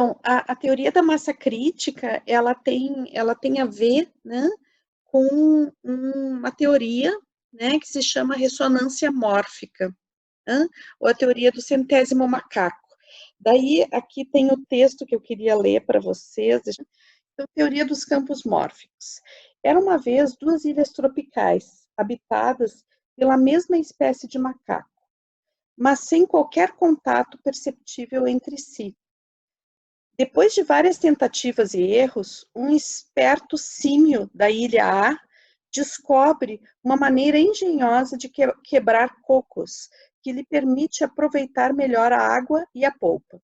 Então, a teoria da massa crítica, ela tem a ver, né, com uma teoria, né, que se chama ressonância mórfica, né, ou a teoria do centésimo macaco. Daí, aqui tem o texto que eu queria ler para vocês. Então, teoria dos campos mórficos. Era uma vez duas ilhas tropicais, habitadas pela mesma espécie de macaco, mas sem qualquer contato perceptível entre si. Depois de várias tentativas e erros, um esperto símio da ilha A descobre uma maneira engenhosa de quebrar cocos, que lhe permite aproveitar melhor a água e a polpa.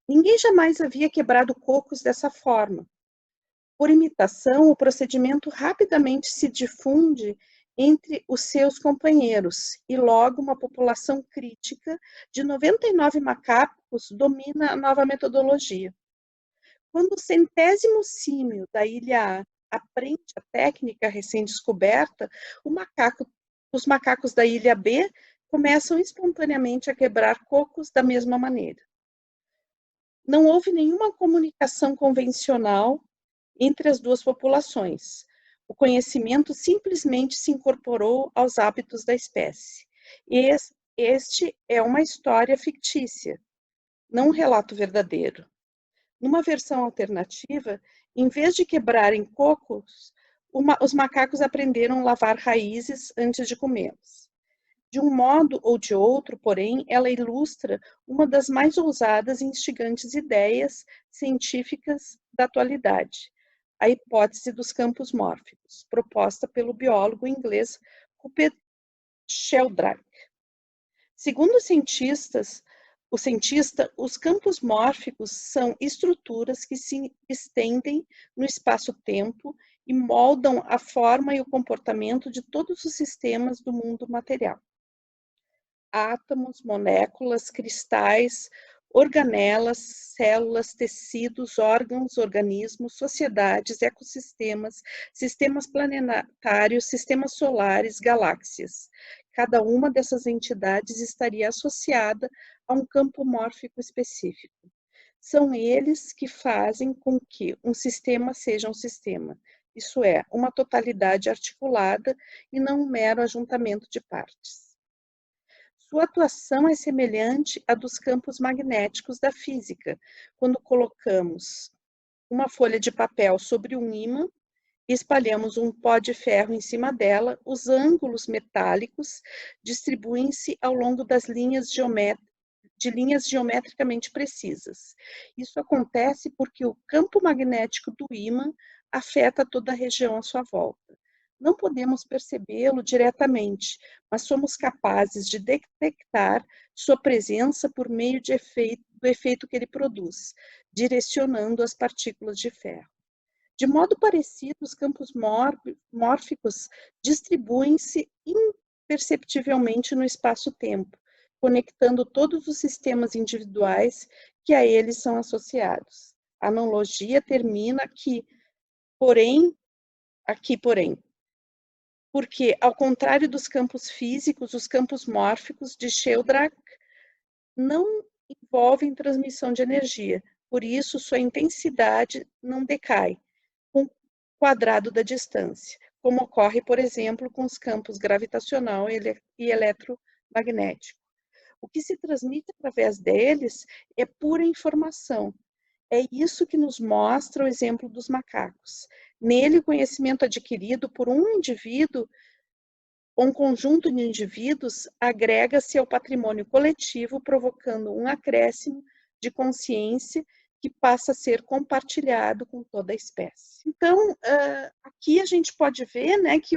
Ninguém jamais havia quebrado cocos dessa forma. Por imitação, o procedimento rapidamente se difunde entre os seus companheiros e logo uma população crítica de 99 macacos domina a nova metodologia. Quando o centésimo símio da ilha A aprende a técnica recém-descoberta, os macacos da ilha B começam espontaneamente a quebrar cocos da mesma maneira. Não houve nenhuma comunicação convencional entre as duas populações. O conhecimento simplesmente se incorporou aos hábitos da espécie. Este é uma história fictícia, não um relato verdadeiro. Numa versão alternativa, em vez de quebrarem cocos, os macacos aprenderam a lavar raízes antes de comê-los. De um modo ou de outro, porém, ela ilustra uma das mais ousadas e instigantes ideias científicas da atualidade, a hipótese dos campos mórficos, proposta pelo biólogo inglês Rupert Sheldrake. Segundo os cientistas, os campos mórficos são estruturas que se estendem no espaço-tempo e moldam a forma e o comportamento de todos os sistemas do mundo material. Átomos, moléculas, cristais, organelas, células, tecidos, órgãos, organismos, sociedades, ecossistemas, sistemas planetários, sistemas solares, galáxias. Cada uma dessas entidades estaria associada a um campo mórfico específico. São eles que fazem com que um sistema seja um sistema, isso é, uma totalidade articulada e não um mero ajuntamento de partes. Sua atuação é semelhante à dos campos magnéticos da física, quando colocamos uma folha de papel sobre um ímã e espalhamos um pó de ferro em cima dela, os ângulos metálicos distribuem-se ao longo das linhas geometricamente precisas. Isso acontece porque o campo magnético do ímã afeta toda a região à sua volta. Não podemos percebê-lo diretamente, mas somos capazes de detectar sua presença por meio do efeito que ele produz, direcionando as partículas de ferro. De modo parecido, os campos mórficos distribuem-se imperceptivelmente no espaço-tempo, conectando todos os sistemas individuais que a eles são associados. A analogia termina aqui, porém, porque, ao contrário dos campos físicos, os campos mórficos de Sheldrake não envolvem transmissão de energia, por isso sua intensidade não decai com o quadrado da distância, como ocorre, por exemplo, com os campos gravitacional e eletromagnético. O que se transmite através deles é pura informação. É isso que nos mostra o exemplo dos macacos. Nele, o conhecimento adquirido por um indivíduo ou um conjunto de indivíduos agrega-se ao patrimônio coletivo, provocando um acréscimo de consciência que passa a ser compartilhado com toda a espécie. Então, aqui a gente pode ver, né, que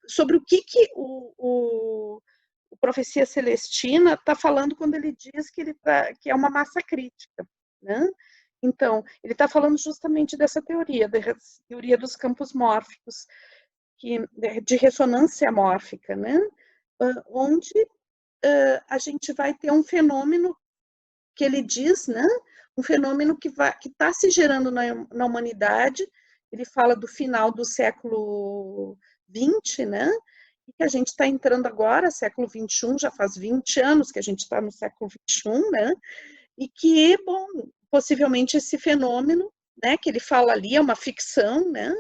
sobre o que o Profecia Celestina está falando quando ele diz que que é uma massa crítica, né? Então, ele está falando justamente dessa teoria, da teoria dos campos mórficos, de ressonância mórfica, né? Onde a gente vai ter um fenômeno que ele diz, né? Um fenômeno que está se gerando na humanidade. Ele fala do final do século XX, né? E que a gente está entrando agora, século XXI, já faz 20 anos que a gente está no século XXI, né? E que, bom, possivelmente esse fenômeno, né, que ele fala ali é uma ficção, né,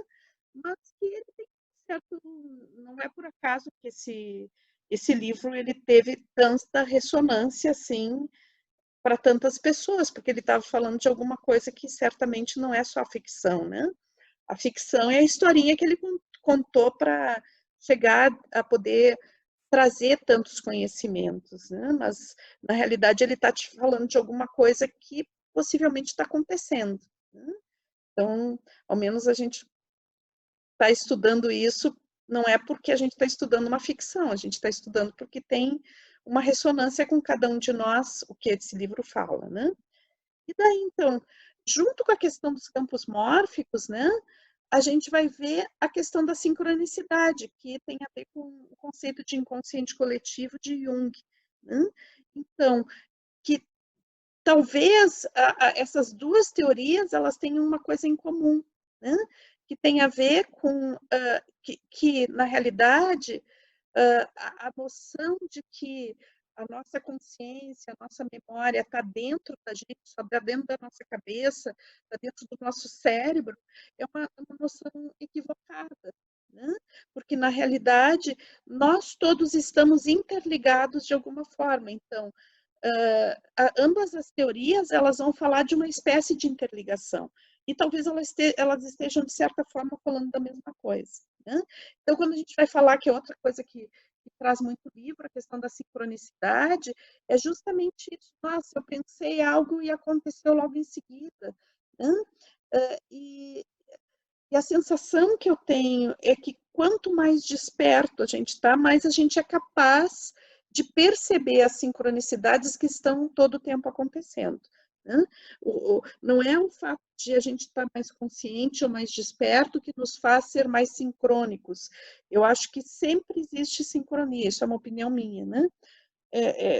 mas que ele tem certo, não é por acaso que esse livro ele teve tanta ressonância assim para tantas pessoas, porque ele estava falando de alguma coisa que certamente não é só ficção, né? A ficção é a historinha que ele contou para chegar a poder trazer tantos conhecimentos, né? Mas na realidade ele está te falando de alguma coisa que possivelmente está acontecendo, né? Então, ao menos a gente está estudando isso, não é porque a gente está estudando uma ficção, a gente está estudando porque tem uma ressonância com cada um de nós, o que esse livro fala, né? E daí, então, junto com a questão dos campos mórficos, né, a gente vai ver a questão da sincronicidade, que tem a ver com o conceito de inconsciente coletivo de Jung, né? Então, que talvez essas duas teorias elas tenham uma coisa em comum, né? Que tem a ver com que na realidade a noção de que a nossa consciência, a nossa memória está dentro da gente, só está dentro da nossa cabeça, está dentro do nosso cérebro, é uma noção equivocada, né? Porque na realidade nós todos estamos interligados de alguma forma. Então, ambas as teorias elas vão falar de uma espécie de interligação e talvez elas estejam de certa forma falando da mesma coisa, né? Então, quando a gente vai falar que é outra coisa que traz muito livro, a questão da sincronicidade, é justamente isso. Nossa, eu pensei algo e aconteceu logo em seguida, né? E a sensação que eu tenho é que quanto mais desperto a gente está, mais a gente é capaz de perceber as sincronicidades que estão todo o tempo acontecendo, né? Não é o fato de a gente estar mais consciente ou mais desperto que nos faz ser mais sincrônicos. Eu acho que sempre existe sincronia, isso é uma opinião minha, né?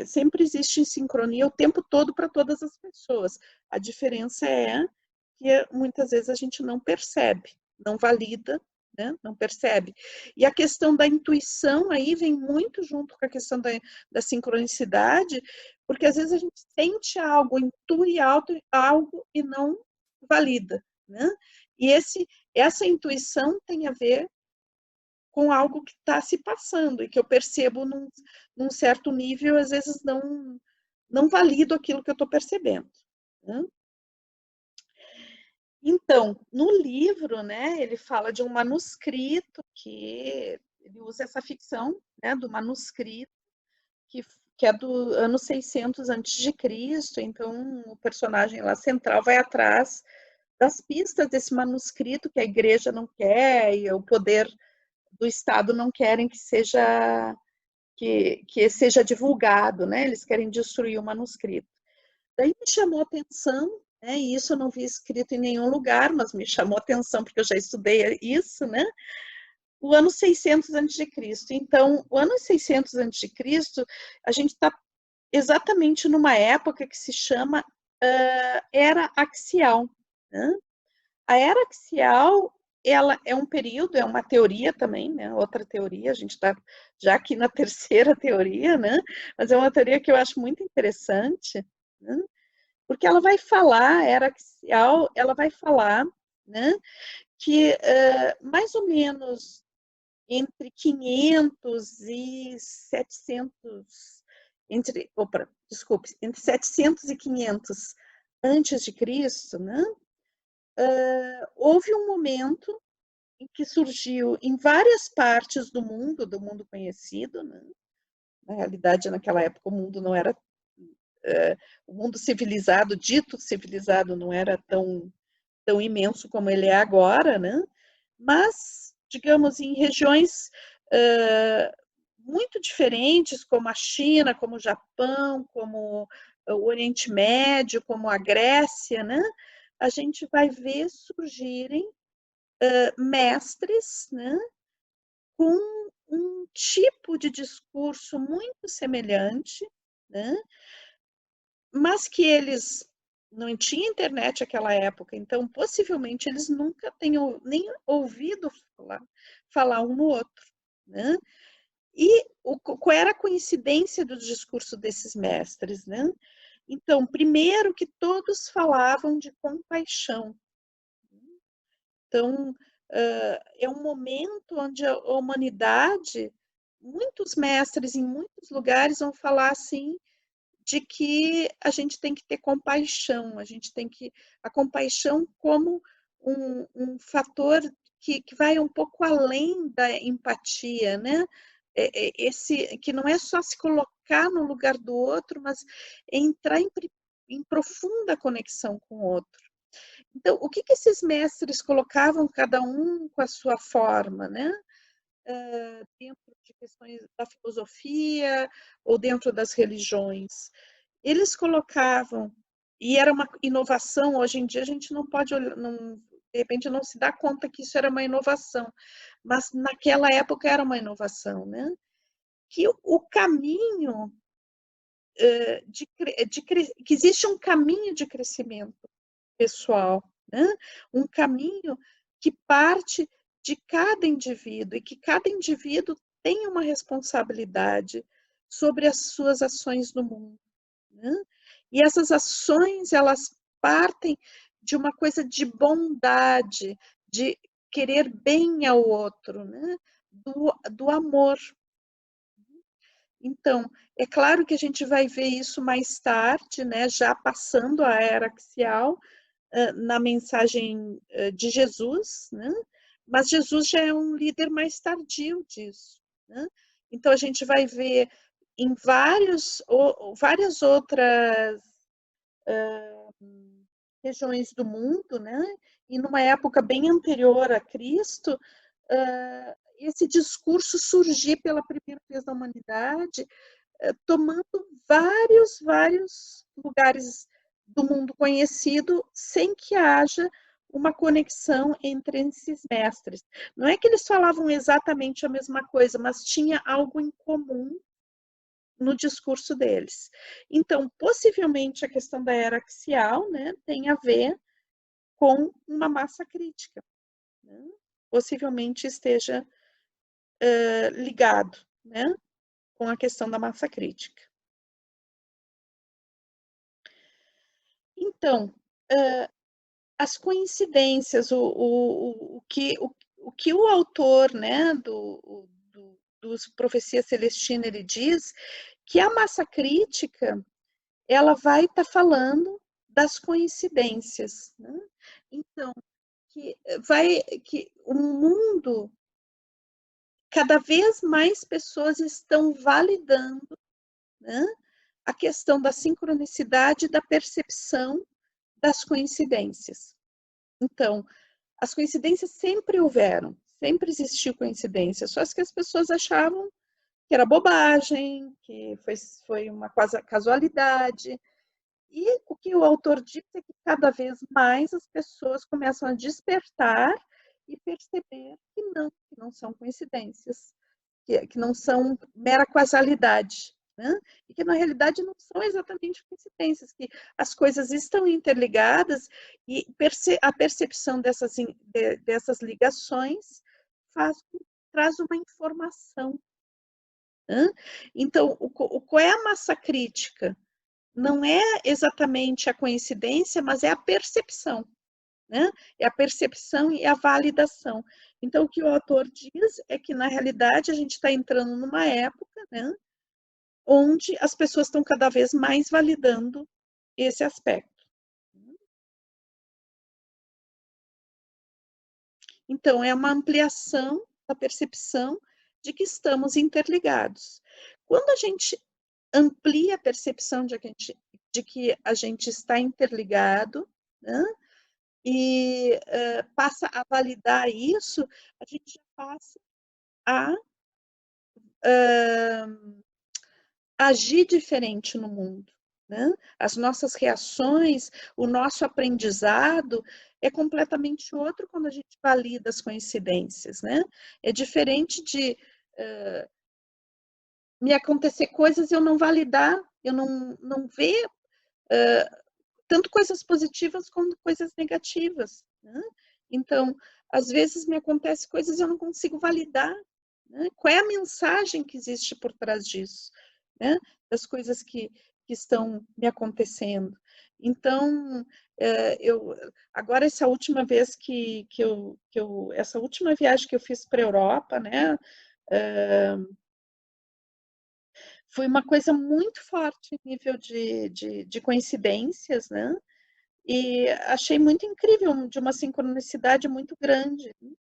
Sempre existe sincronia o tempo todo para todas as pessoas. A diferença é que muitas vezes a gente não percebe, não valida, né? Não percebe. E a questão da intuição aí vem muito junto com a questão da sincronicidade, porque às vezes a gente sente algo, intui algo e não valida, né? E essa intuição tem a ver com algo que está se passando e que eu percebo num certo nível, às vezes não valido aquilo que eu estou percebendo, né? Então, no livro, né, ele fala de um manuscrito que ele usa essa ficção, né, do manuscrito que, que é do ano 600 antes de Cristo. Então, o personagem lá central vai atrás das pistas desse manuscrito que a igreja não quer e o poder do Estado não querem que seja divulgado, né? Eles querem destruir o manuscrito. Daí me chamou a atenção, né? E isso eu não vi escrito em nenhum lugar, mas me chamou a atenção porque eu já estudei isso, né? O ano 600 a.C. Então, o ano 600 a.C., a gente está exatamente numa época que se chama Era Axial, né? A Era Axial, ela é um período, é uma teoria também, né? Outra teoria, a gente está já aqui na terceira teoria, né? Mas é uma teoria que eu acho muito interessante, né? Porque ela vai falar, Era Axial, ela vai falar, né? Que mais ou menos entre 500 e 700, entre 700 e 500 antes de Cristo, né? Houve um momento em que surgiu em várias partes do mundo conhecido, né? Na realidade, naquela época o mundo não era o mundo civilizado, dito civilizado, não era tão imenso como ele é agora, né? Mas, digamos, em regiões muito diferentes, como a China, como o Japão, como o Oriente Médio, como a Grécia, né? A gente vai ver surgirem mestres, né? Com um tipo de discurso muito semelhante, né? Mas que eles não tinham internet naquela época, então possivelmente eles nunca tenham nem ouvido falar um no outro, né? E qual era a coincidência do discurso desses mestres, né? Então, primeiro que todos falavam de compaixão. Então, é um momento onde a humanidade, muitos mestres em muitos lugares vão falar assim, de que a gente tem que ter compaixão, a compaixão como um fator que vai um pouco além da empatia, né? Esse, que não é só se colocar no lugar do outro, mas entrar em profunda conexão com o outro. Então, o que esses mestres colocavam, cada um com a sua forma, né? Dentro de questões da filosofia ou dentro das religiões. Eles colocavam, e era uma inovação, hoje em dia a gente não pode olhar, de repente não se dá conta que isso era uma inovação, mas naquela época era uma inovação, né? Que o caminho que existe um caminho de crescimento pessoal, né? Um caminho que parte de cada indivíduo e que cada indivíduo tem uma responsabilidade sobre as suas ações no mundo, né? E essas ações, elas partem de uma coisa de bondade, de querer bem ao outro, né? Do amor. Então, é claro que a gente vai ver isso mais tarde, né? Já passando a era axial, na mensagem de Jesus, né? Mas Jesus já é um líder mais tardio disso, né? Então a gente vai ver em várias outras regiões do mundo, né? E numa época bem anterior a Cristo, esse discurso surgir pela primeira vez na humanidade, tomando vários lugares do mundo conhecido sem que haja uma conexão entre esses mestres. Não é que eles falavam exatamente a mesma coisa, mas tinha algo em comum no discurso deles. Então, possivelmente a questão da era axial, né, tem a ver com uma massa crítica, né? Possivelmente esteja ligado, né, com a questão da massa crítica. Então, as coincidências, o que o autor, né, dos Profecia Celestina, ele diz que a massa crítica, ela vai estar falando das coincidências, né? Então, que o mundo, cada vez mais pessoas estão validando, né, a questão da sincronicidade, da percepção das coincidências. Então, as coincidências sempre houveram, sempre existiu coincidência, só que as pessoas achavam que era bobagem, que foi uma casualidade. E o que o autor diz é que cada vez mais as pessoas começam a despertar e perceber que não são coincidências, que não são mera casualidade, né? E que na realidade não são exatamente coincidências, que as coisas estão interligadas e a percepção dessas ligações traz uma informação. Né? Então, qual é a massa crítica? Não é exatamente a coincidência, mas é a percepção, né? É a percepção e a validação. Então, o que o autor diz é que, na realidade, a gente está entrando numa época, né, onde as pessoas estão cada vez mais validando esse aspecto. Então, é uma ampliação da percepção de que estamos interligados. Quando a gente amplia a percepção de que a gente está interligado, né, e passa a validar isso, a gente já passa a agir diferente no mundo, né? As nossas reações, o nosso aprendizado é completamente outro quando a gente valida as coincidências, né? É diferente de me acontecer coisas e eu não validar, eu não ver tanto coisas positivas quanto coisas negativas, né? Então, às vezes me acontecem coisas e eu não consigo validar, né? Qual é a mensagem que existe por trás disso, né? Das coisas que que estão me acontecendo. Então, agora essa última vez essa última viagem que eu fiz para a Europa, né, foi uma coisa muito forte em nível de coincidências, né? E achei muito incrível, de uma sincronicidade muito grande, né?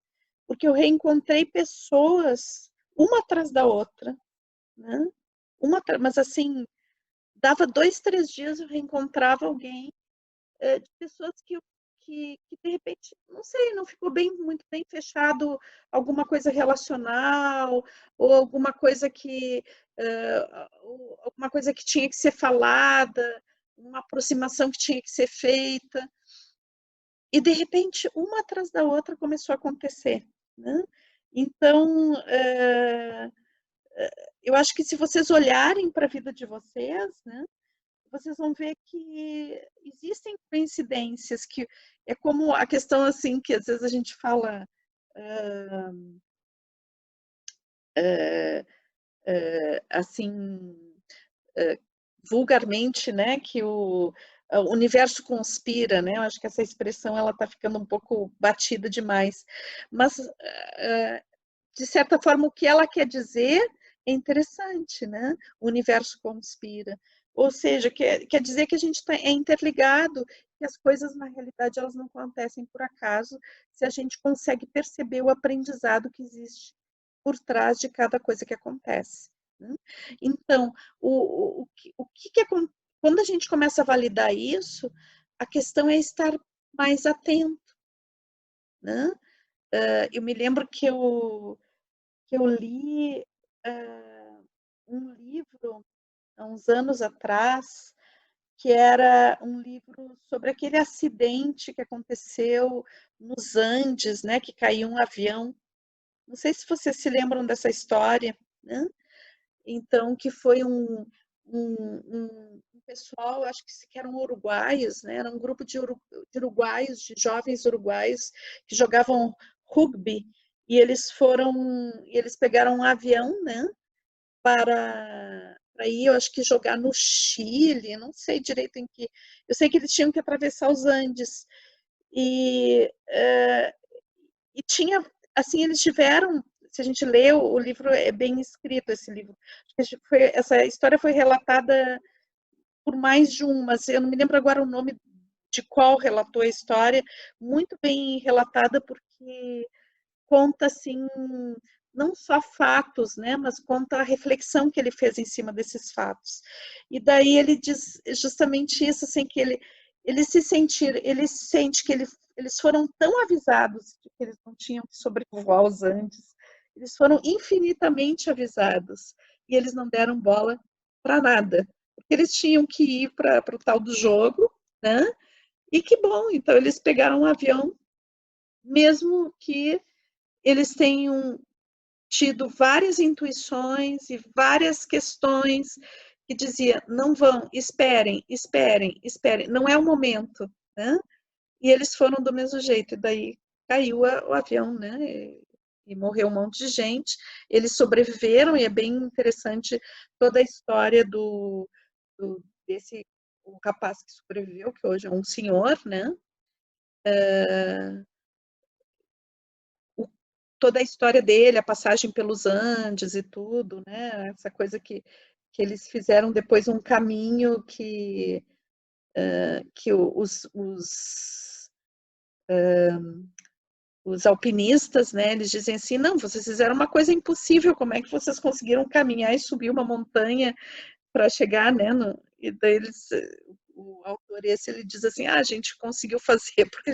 Porque eu reencontrei pessoas, uma atrás da outra, né? Mas assim, dava 2, 3 dias eu reencontrava alguém, de pessoas que de repente, não sei, não ficou muito bem fechado alguma coisa relacional, ou alguma coisa que tinha que ser falada, uma aproximação que tinha que ser feita, e de repente, uma atrás da outra começou a acontecer, né? Então, eu acho que se vocês olharem para a vida de vocês, né, vocês vão ver que existem coincidências, que é como a questão assim, que às vezes a gente fala assim, vulgarmente, né, que o universo conspira, né? Eu acho que essa expressão ela está ficando um pouco batida demais, mas de certa forma o que ela quer dizer é interessante, né? O universo conspira, ou seja, quer dizer que a gente é interligado, que as coisas na realidade elas não acontecem por acaso, se a gente consegue perceber o aprendizado que existe por trás de cada coisa que acontece, né? Então, quando a gente começa a validar isso, a questão é estar mais atento, né? Eu me lembro que eu li um livro há uns anos atrás, que era um livro sobre aquele acidente que aconteceu nos Andes, né, que caiu um avião. Não sei se vocês se lembram dessa história, né? Então, que foi um pessoal, acho que eram uruguaios, né? Era um grupo de uruguaios, de jovens uruguaios que jogavam rugby, e eles pegaram um avião, né? Para ir, eu acho que jogar no Chile, não sei direito em que. Eu sei que eles tinham que atravessar os Andes. E, e tinha, assim, eles tiveram, se a gente lê o livro, é bem escrito esse livro. Essa história foi relatada por mais de um, mas eu não me lembro agora o nome de qual relatou a história, muito bem relatada, porque conta, assim, não só fatos, né, mas conta a reflexão que ele fez em cima desses fatos. E daí ele diz justamente isso, assim, que ele sente que eles foram tão avisados de que eles não tinham que sobrevoar os Andes, eles foram infinitamente avisados, e eles não deram bola para nada, porque eles tinham que ir para o tal do jogo, né, e que bom, então eles pegaram um avião, mesmo que eles tenham tido várias intuições e várias questões que dizia, não vão, esperem, esperem, esperem, não é o momento, né? E eles foram do mesmo jeito, e daí caiu o avião, né? E morreu um monte de gente. Eles sobreviveram, e é bem interessante toda a história desse o rapaz que sobreviveu, que hoje é um senhor, né? Toda a história dele, a passagem pelos Andes e tudo, né? Essa coisa que eles fizeram depois um caminho que os alpinistas, né? Eles dizem assim, não, vocês fizeram uma coisa impossível, como é que vocês conseguiram caminhar e subir uma montanha para chegar, né? E daí o autor ele diz assim, a gente conseguiu fazer porque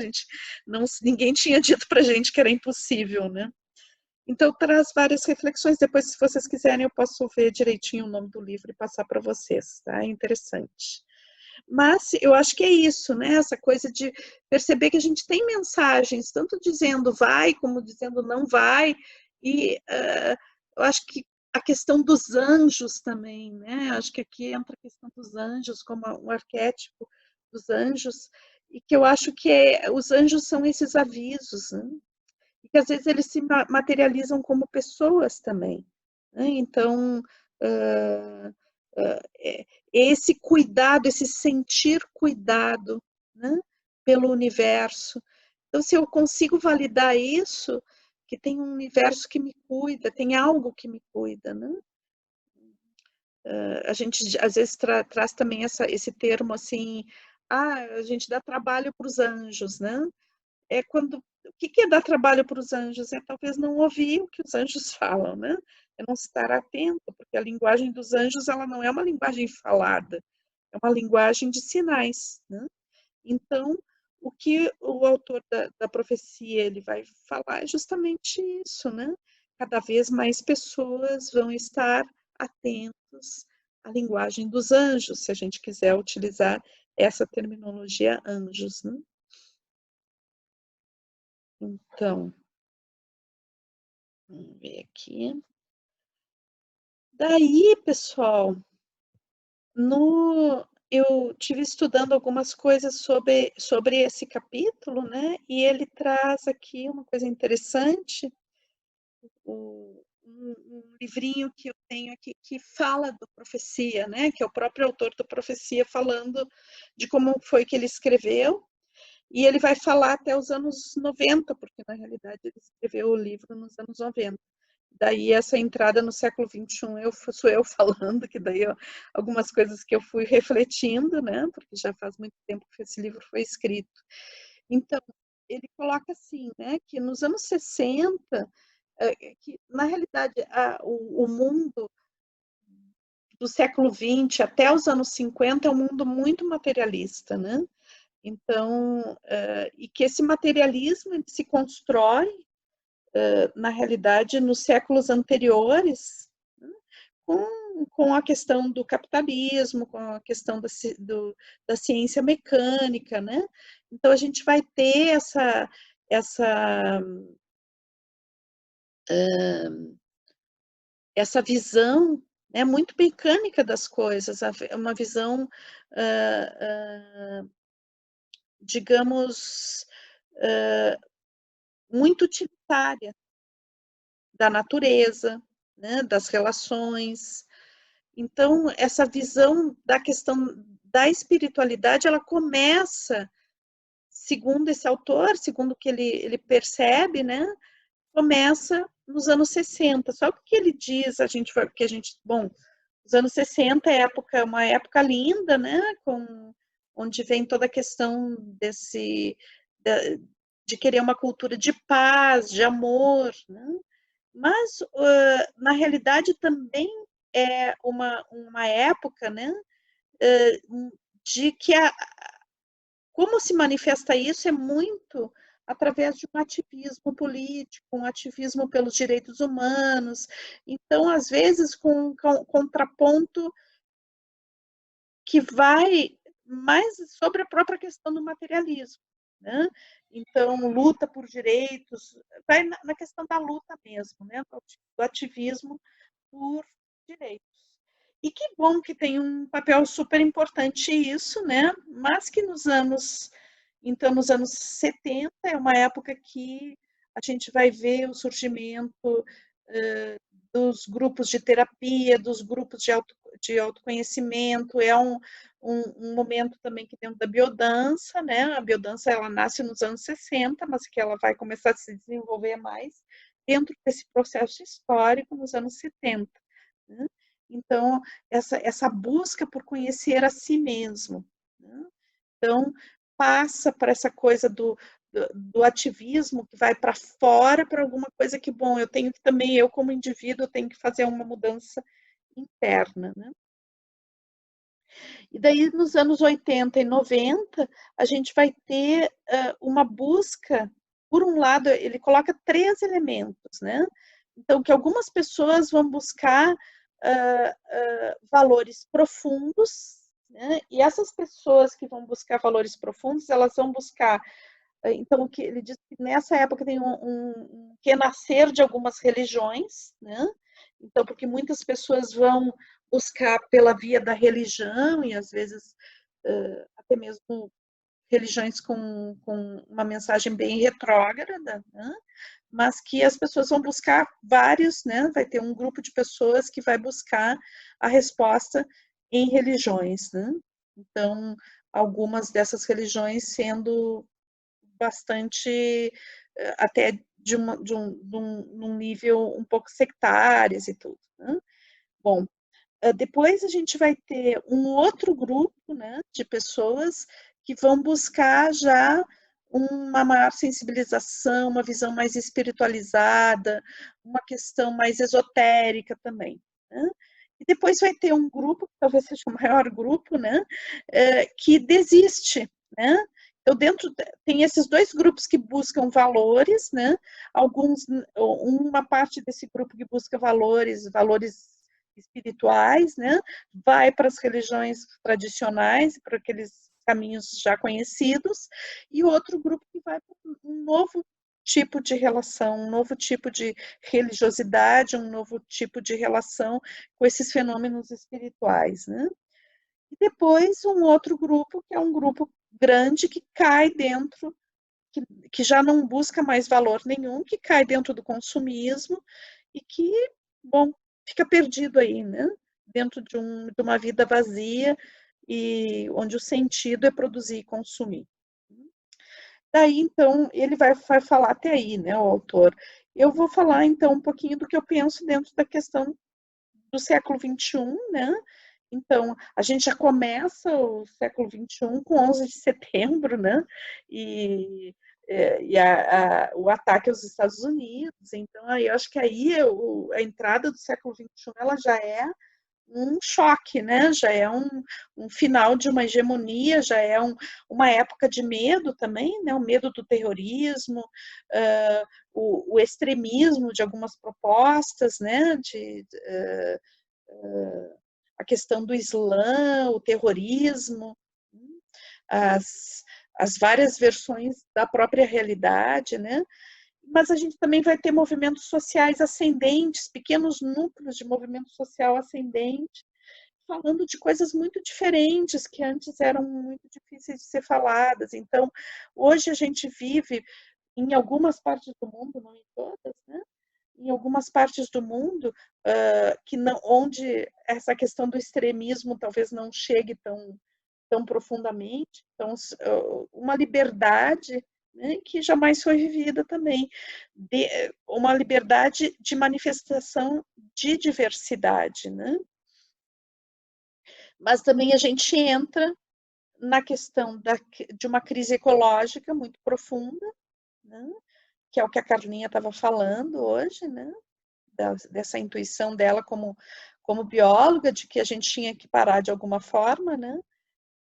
ninguém tinha dito para a gente que era impossível, né? Então, traz várias reflexões. Depois, se vocês quiserem, eu posso ver direitinho o nome do livro e passar para vocês, tá? É interessante. Mas eu acho que é isso, né? Essa coisa de perceber que a gente tem mensagens, tanto dizendo vai, como dizendo não vai. E eu acho que a questão dos anjos também, né? Acho que aqui entra a questão dos anjos, como um arquétipo dos anjos, e que eu acho que os anjos são esses avisos, né? E que às vezes eles se materializam como pessoas também, né? Então, esse cuidado, esse sentir cuidado, né, pelo universo. Então, se eu consigo validar isso, que tem um universo que me cuida, tem algo que me cuida, né? A gente às vezes traz também esse termo assim, a gente dá trabalho para os anjos, né? É quando o que é dar trabalho para os anjos? É talvez não ouvir o que os anjos falam, né? É não estar atento, porque a linguagem dos anjos ela não é uma linguagem falada, é uma linguagem de sinais, né? Então, o que o autor da profecia ele vai falar é justamente isso, né? Cada vez mais pessoas vão estar atentos à linguagem dos anjos, se a gente quiser utilizar essa terminologia anjos, né? Então, vamos ver aqui. Daí, pessoal, eu tive estudando algumas coisas sobre esse capítulo, né? E ele traz aqui uma coisa interessante, um livrinho que eu tenho aqui que fala do Profecia, né? Que é o próprio autor do Profecia falando de como foi que ele escreveu. E ele vai falar até os anos 90, porque na realidade ele escreveu o livro nos anos 90. Daí essa entrada no século XXI sou eu falando, que daí algumas coisas que eu fui refletindo, né? Porque já faz muito tempo que esse livro foi escrito. Então, ele coloca assim, né? Que nos anos 60, que na realidade o mundo do século XX até os anos 50 é um mundo muito materialista, né? Então, e que esse materialismo se constrói, na realidade, nos séculos anteriores, né, com a questão do capitalismo, com a questão da ciência mecânica, né? Então, a gente vai ter essa visão, né, muito mecânica das coisas, uma visão, digamos, muito utilitária da natureza, né, das relações. Então, essa visão da questão da espiritualidade, ela começa, segundo esse autor, segundo o que ele percebe, né, começa nos anos 60. Só que ele diz, bom, os anos 60 é uma época linda, né, onde vem toda a questão de querer uma cultura de paz, de amor, né? Mas, na realidade, também é uma época, né, de que como se manifesta isso é muito através de um ativismo político, um ativismo pelos direitos humanos. Então, às vezes, com um contraponto que vai mais sobre a própria questão do materialismo, né? Então, luta por direitos, vai na questão da luta mesmo, né? Do ativismo por direitos. E que bom que tem um papel super importante isso, né? Mas que então, nos anos 70 é uma época que a gente vai ver o surgimento dos grupos de terapia, dos grupos de autoconhecimento, é um momento também que dentro da biodança, né? A biodança ela nasce nos anos 60, mas que ela vai começar a se desenvolver mais dentro desse processo histórico nos anos 70. Né? Então, essa busca por conhecer a si mesmo. Né? Então, passa para essa coisa do ativismo que vai para fora para alguma coisa que, bom, eu tenho que também, eu como indivíduo, tenho que fazer uma mudança interna, né? E daí, nos anos 80 e 90, a gente vai ter uma busca, por um lado, ele coloca 3 elementos, né? Então, que algumas pessoas vão buscar valores profundos, né? E essas pessoas que vão buscar valores profundos, elas vão buscar então, que ele diz que nessa época tem um renascer de algumas religiões, né? Então, porque muitas pessoas vão buscar pela via da religião e às vezes até mesmo religiões com uma mensagem bem retrógrada, né? Mas que as pessoas vão buscar vários, né? Vai ter um grupo de pessoas que vai buscar a resposta em religiões, né? Então, algumas dessas religiões sendo bastante, até num nível um pouco sectárias e tudo, né? Bom, depois a gente vai ter um outro grupo, né, de pessoas que vão buscar já uma maior sensibilização, uma visão mais espiritualizada, uma questão mais esotérica também, né? E depois vai ter um grupo, que talvez seja o maior grupo, né, que desiste, né? Então, tem esses dois grupos que buscam valores, né? Uma parte desse grupo que busca valores espirituais, né? Vai para as religiões tradicionais, para aqueles caminhos já conhecidos, e outro grupo que vai para um novo tipo de relação, um novo tipo de religiosidade, um novo tipo de relação com esses fenômenos espirituais, né? E depois um outro grupo, que é um grupo grande, que cai dentro, que já não busca mais valor nenhum, que cai dentro do consumismo e que, bom, fica perdido aí, né? Dentro de uma vida vazia e onde o sentido é produzir e consumir. Daí, então, ele vai falar até aí, né, o autor. Eu vou falar, então, um pouquinho do que eu penso dentro da questão do século XXI, né? Então, a gente já começa o século XXI com 11 de setembro, né? E, o ataque aos Estados Unidos. Então, aí, eu acho que aí a entrada do século XXI ela já é um choque, né? Já é um final de uma hegemonia, já é uma época de medo também, né? O medo do terrorismo, o extremismo de algumas propostas, né? A questão do Islã, o terrorismo, as, as várias versões da própria realidade, né? Mas a gente também vai ter movimentos sociais ascendentes, pequenos núcleos de movimento social ascendente, falando de coisas muito diferentes que antes eram muito difíceis de ser faladas. Então, hoje a gente vive em algumas partes do mundo, não em todas, né? Em algumas partes do mundo que não, onde essa questão do extremismo talvez não chegue tão profundamente, então uma liberdade, né, que jamais foi vivida também, uma liberdade de manifestação de diversidade, né? Mas também a gente entra na questão de uma crise ecológica muito profunda, né? Que é o que a Carlinha estava falando hoje, né? Dessa intuição dela como bióloga, de que a gente tinha que parar de alguma forma, né?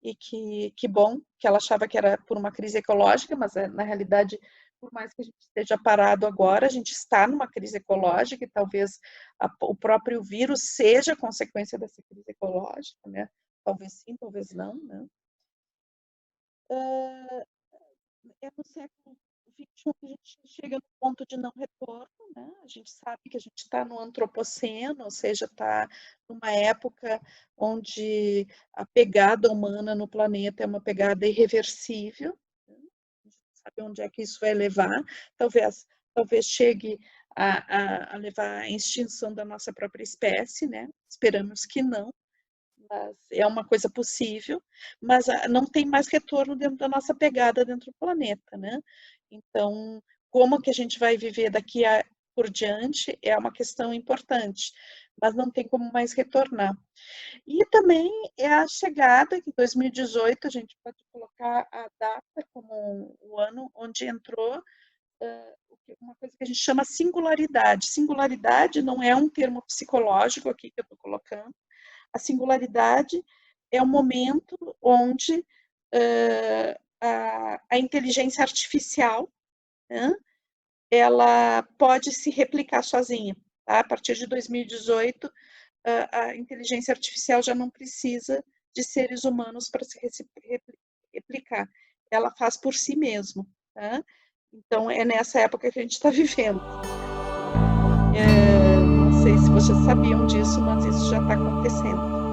E que bom, que ela achava que era por uma crise ecológica, mas na realidade, por mais que a gente esteja parado agora, a gente está numa crise ecológica e talvez o próprio vírus seja consequência dessa crise ecológica, né? Talvez sim, talvez não, né? É no século XXI que a gente chega no ponto de não retorno, né? A gente sabe que a gente está no antropoceno, ou seja, está numa época onde a pegada humana no planeta é uma pegada irreversível, né? A gente não sabe onde é que isso vai levar, talvez chegue a levar à extinção da nossa própria espécie, né? Esperamos que não, mas é uma coisa possível, mas não tem mais retorno dentro da nossa pegada dentro do planeta, né? Então, como que a gente vai viver por diante é uma questão importante, mas não tem como mais retornar. E também é a chegada, que em 2018 a gente pode colocar a data como o ano onde entrou uma coisa que a gente chama singularidade. Singularidade não é um termo psicológico aqui que eu estou colocando, a singularidade é o momento onde a inteligência artificial, né, ela pode se replicar sozinha. Tá? A partir de 2018, a inteligência artificial já não precisa de seres humanos para se replicar. Ela faz por si mesma. Tá? Então, é nessa época que a gente está vivendo. Não sei se vocês sabiam disso, mas isso já está acontecendo.